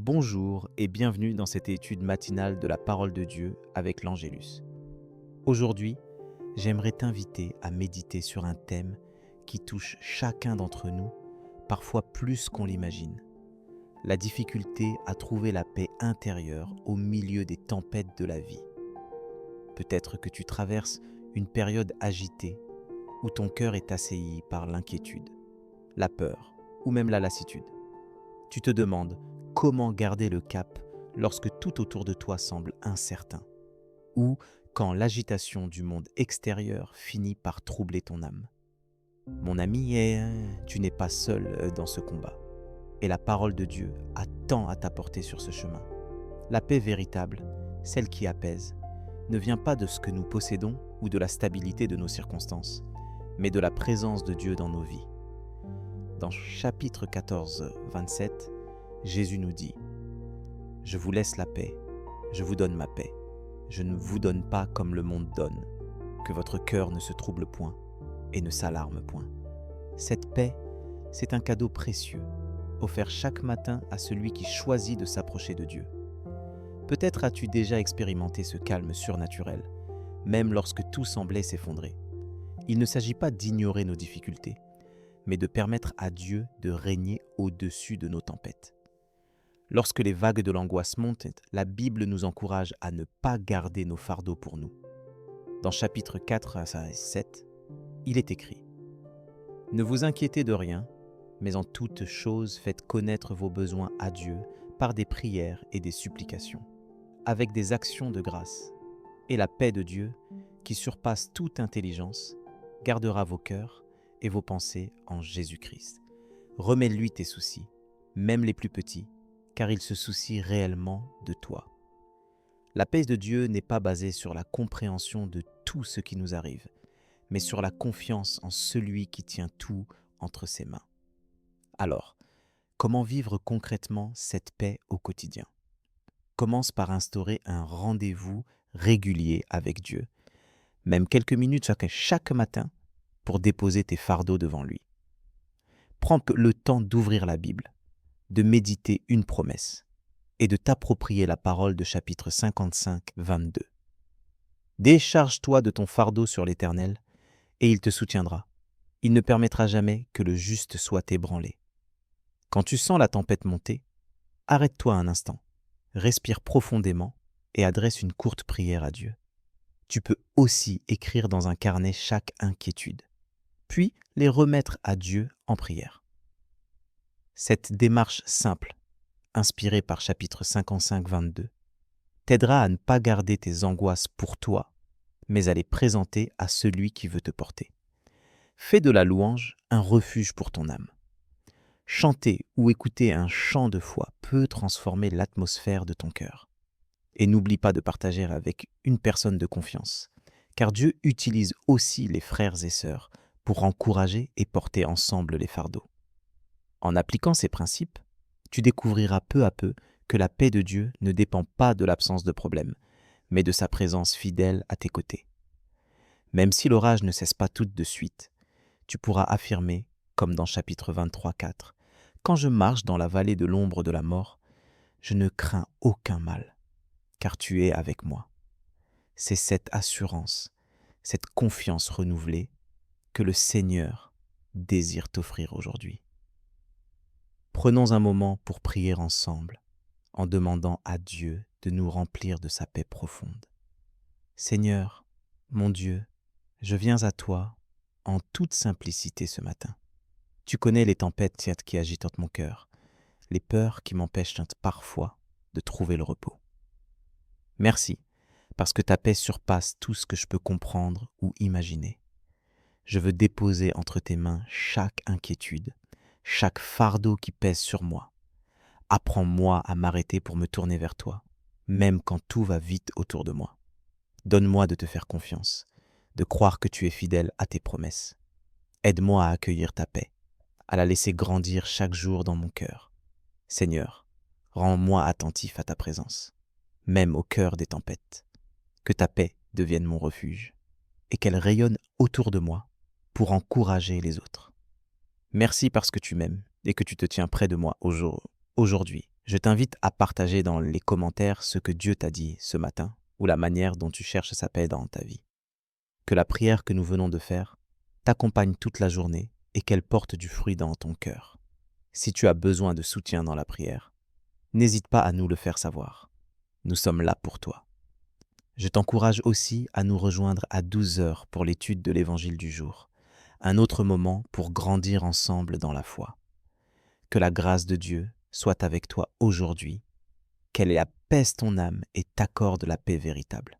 Bonjour et bienvenue dans cette étude matinale de la parole de Dieu avec l'Angélus. Aujourd'hui, j'aimerais t'inviter à méditer sur un thème qui touche chacun d'entre nous, parfois plus qu'on l'imagine. La difficulté à trouver la paix intérieure au milieu des tempêtes de la vie. Peut-être que tu traverses une période agitée où ton cœur est assailli par l'inquiétude, la peur ou même la lassitude. Tu te demandes comment garder le cap lorsque tout autour de toi semble incertain, ou quand l'agitation du monde extérieur finit par troubler ton âme. Mon ami, tu n'es pas seul dans ce combat, et la parole de Dieu a tant à t'apporter sur ce chemin. La paix véritable, celle qui apaise, ne vient pas de ce que nous possédons ou de la stabilité de nos circonstances, mais de la présence de Dieu dans nos vies. Dans chapitre 14, 27, Jésus nous dit « Je vous laisse la paix, je vous donne ma paix. Je ne vous donne pas comme le monde donne, que votre cœur ne se trouble point et ne s'alarme point. » Cette paix, c'est un cadeau précieux, offert chaque matin à celui qui choisit de s'approcher de Dieu. Peut-être as-tu déjà expérimenté ce calme surnaturel, même lorsque tout semblait s'effondrer. Il ne s'agit pas d'ignorer nos difficultés, mais de permettre à Dieu de régner au-dessus de nos tempêtes. Lorsque les vagues de l'angoisse montent, la Bible nous encourage à ne pas garder nos fardeaux pour nous. Dans chapitre 4 à 7, il est écrit « Ne vous inquiétez de rien, mais en toutes choses faites connaître vos besoins à Dieu par des prières et des supplications, avec des actions de grâce. Et la paix de Dieu, qui surpasse toute intelligence, gardera vos cœurs et vos pensées en Jésus-Christ. Remets-lui tes soucis, même les plus petits, car il se soucie réellement de toi. » La paix de Dieu n'est pas basée sur la compréhension de tout ce qui nous arrive, mais sur la confiance en celui qui tient tout entre ses mains. Alors, comment vivre concrètement cette paix au quotidien ? Commence par instaurer un rendez-vous régulier avec Dieu, même quelques minutes chaque matin pour déposer tes fardeaux devant lui. Prends le temps d'ouvrir la Bible, de méditer une promesse et de t'approprier la parole de chapitre 55, 22. Décharge-toi de ton fardeau sur l'Éternel et il te soutiendra. Il ne permettra jamais que le juste soit ébranlé. Quand tu sens la tempête monter, arrête-toi un instant, respire profondément et adresse une courte prière à Dieu. Tu peux aussi écrire dans un carnet chaque inquiétude, puis les remettre à Dieu en prière. Cette démarche simple, inspirée par chapitre 55, 22, t'aidera à ne pas garder tes angoisses pour toi, mais à les présenter à celui qui veut te porter. Fais de la louange un refuge pour ton âme. Chanter ou écouter un chant de foi peut transformer l'atmosphère de ton cœur. Et n'oublie pas de partager avec une personne de confiance, car Dieu utilise aussi les frères et sœurs pour encourager et porter ensemble les fardeaux. En appliquant ces principes, tu découvriras peu à peu que la paix de Dieu ne dépend pas de l'absence de problème, mais de sa présence fidèle à tes côtés. Même si l'orage ne cesse pas tout de suite, tu pourras affirmer, comme dans chapitre 23, 4, « Quand je marche dans la vallée de l'ombre de la mort, je ne crains aucun mal, car tu es avec moi. » C'est cette assurance, cette confiance renouvelée que le Seigneur désire t'offrir aujourd'hui. Prenons un moment pour prier ensemble, en demandant à Dieu de nous remplir de sa paix profonde. Seigneur, mon Dieu, je viens à toi en toute simplicité ce matin. Tu connais les tempêtes qui agitent mon cœur, les peurs qui m'empêchent parfois de trouver le repos. Merci, parce que ta paix surpasse tout ce que je peux comprendre ou imaginer. Je veux déposer entre tes mains chaque inquiétude, chaque fardeau qui pèse sur moi. Apprends-moi à m'arrêter pour me tourner vers toi, même quand tout va vite autour de moi. Donne-moi de te faire confiance, de croire que tu es fidèle à tes promesses. Aide-moi à accueillir ta paix, à la laisser grandir chaque jour dans mon cœur. Seigneur, rends-moi attentif à ta présence, même au cœur des tempêtes. Que ta paix devienne mon refuge et qu'elle rayonne autour de moi pour encourager les autres. Merci parce que tu m'aimes et que tu te tiens près de moi aujourd'hui. Je t'invite à partager dans les commentaires ce que Dieu t'a dit ce matin ou la manière dont tu cherches sa paix dans ta vie. Que la prière que nous venons de faire t'accompagne toute la journée et qu'elle porte du fruit dans ton cœur. Si tu as besoin de soutien dans la prière, n'hésite pas à nous le faire savoir. Nous sommes là pour toi. Je t'encourage aussi à nous rejoindre à 12 heures pour l'étude de l'Évangile du jour, un autre moment pour grandir ensemble dans la foi. Que la grâce de Dieu soit avec toi aujourd'hui, qu'elle apaise ton âme et t'accorde la paix véritable.